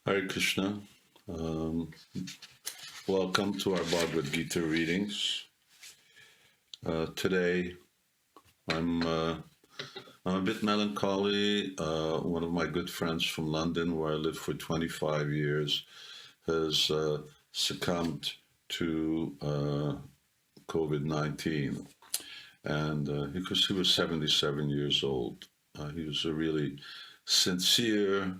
Hare Krishna. Um, Welcome to our Bhagavad Gita readings. Today, I'm a bit melancholy. One of my good friends from London, where I lived for 25 years, has succumbed to COVID-19, and because he was 77 years old, he was a really sincere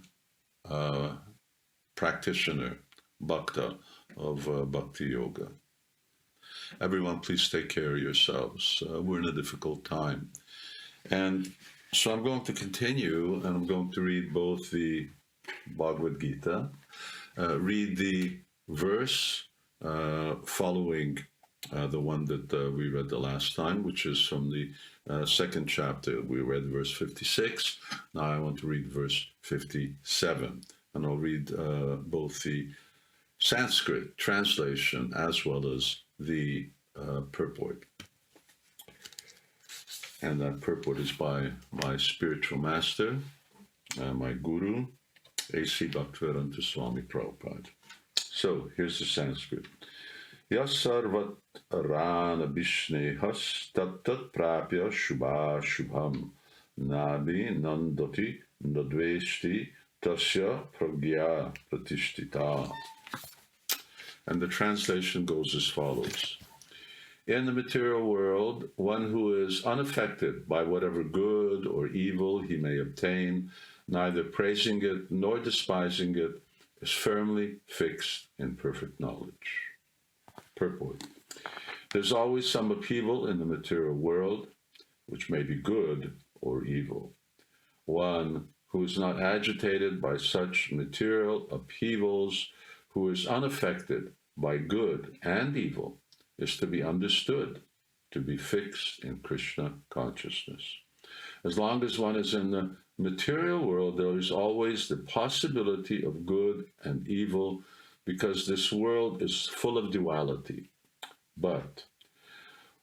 practitioner, bhakta of Bhakti Yoga. Everyone, please take care of yourselves. We're in a difficult time. And so I'm going to continue, and I'm going to read both the Bhagavad Gita, read the verse following the one that we read the last time, which is from the second chapter. We read verse 56. Now I want to read verse 57. And I'll read both the Sanskrit translation as well as the purport. And that purport is by my spiritual master, my guru, A.C. Bhaktivedanta Swami Prabhupada. So here's the Sanskrit. Yasarvat rana bishnehas tat prapya shubha shubham nabi nandati nadveshti tasya pragya pratishtita. And the translation goes as follows. In the material world, one who is unaffected by whatever good or evil he may obtain, neither praising it nor despising it, is firmly fixed in perfect knowledge. Purport. There's always some upheaval in the material world, which may be good or evil. One who is not agitated by such material upheavals, who is unaffected by good and evil, is to be understood, to be fixed in Krishna consciousness. As long as one is in the material world, there is always the possibility of good and evil, because this world is full of duality. But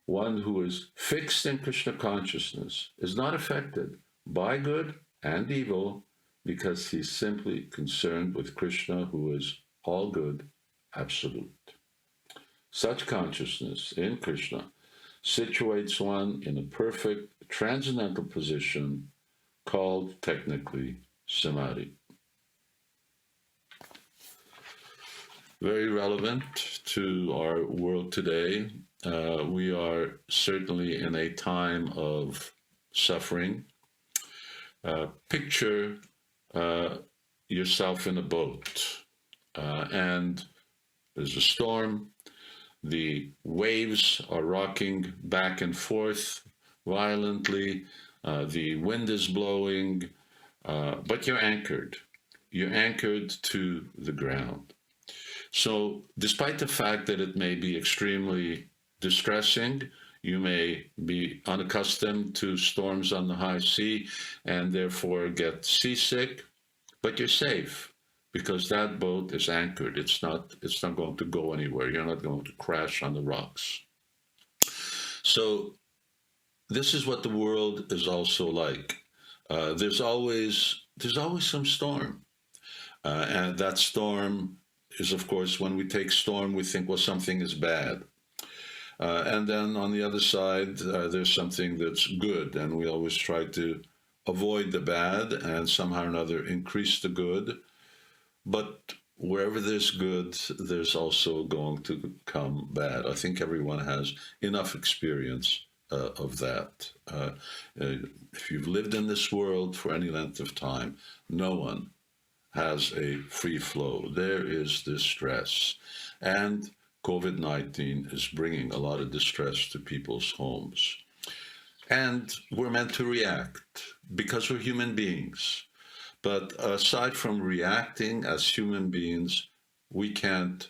one who is fixed in Krishna consciousness is not affected by good and evil, because he's simply concerned with Krishna, who is all good, absolute. Such consciousness in Krishna situates one in a perfect transcendental position called technically samadhi. Very relevant to our world today. We are certainly in a time of suffering. Picture yourself in a boat, and there's a storm. The waves are rocking back and forth violently. The wind is blowing, but you're anchored. You're anchored to the ground. So despite the fact that it may be extremely distressing, you may be unaccustomed to storms on the high sea and therefore get seasick, but you're safe, because that boat is anchored. It's not going to go anywhere. You're not going to crash on the rocks. So this is what the world is also like. There's always some storm. And that storm is, of course, when we take storm, we think, well, something is bad. And then on the other side, there's something that's good. And we always try to avoid the bad and somehow or another increase the good. But wherever there's good, there's also going to come bad. I think everyone has enough experience of that. If you've lived in this world for any length of time, no one has a free flow. There is distress. And COVID-19 is bringing a lot of distress to people's homes. And we're meant to react because we're human beings. But aside from reacting as human beings, we can't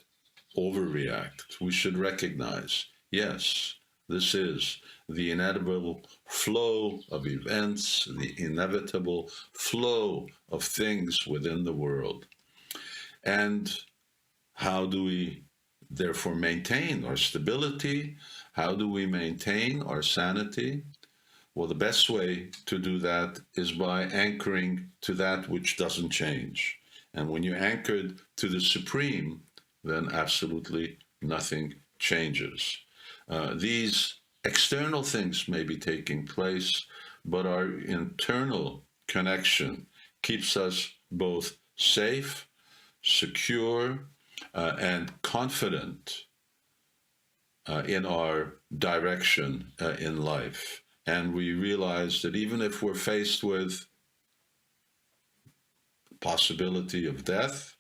overreact. We should recognize, yes, this is the inevitable flow of events, the inevitable flow of things within the world. And how do we therefore maintain our stability? How do we maintain our sanity? Well, the best way to do that is by anchoring to that which doesn't change. And when you're anchored to the Supreme, then absolutely nothing changes. These external things may be taking place, but our internal connection keeps us both safe, secure, and confident in our direction in life. And we realize that even if we're faced with possibility of death,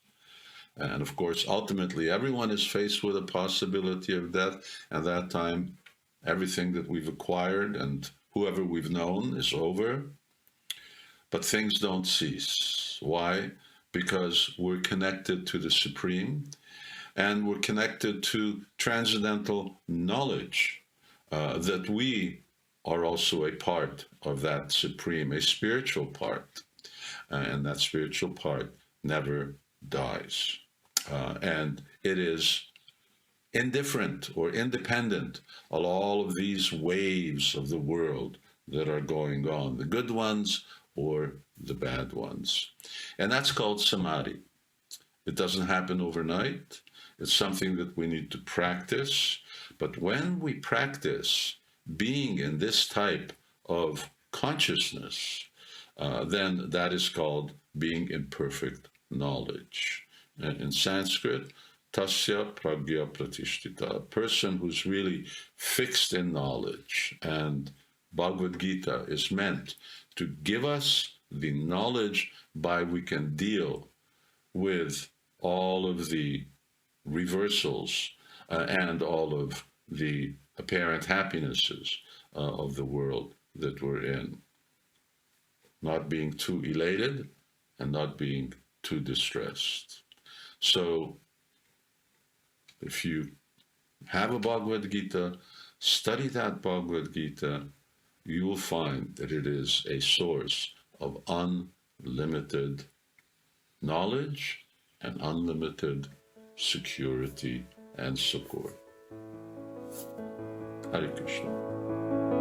and of course, ultimately, everyone is faced with a possibility of death. At that time, everything that we've acquired and whoever we've known is over. But things don't cease. Why? Because we're connected to the Supreme, and we're connected to transcendental knowledge that we are also a part of that Supreme, a spiritual part. And that spiritual part never dies. And it is indifferent or independent of all of these waves of the world that are going on, the good ones or the bad ones. And that's called samadhi. It doesn't happen overnight. It's something that we need to practice. But when we practice being in this type of consciousness, then that is called being in perfect knowledge. In Sanskrit, tasya pragya pratishtita, a person who's really fixed in knowledge. And Bhagavad Gita is meant to give us the knowledge by we can deal with all of the reversals and all of the apparent happinesses of the world that we're in. Not being too elated and not being too distressed. So if you have a Bhagavad Gita, study that Bhagavad Gita, you will find that it is a source of unlimited knowledge and unlimited security and support. Hare Krishna.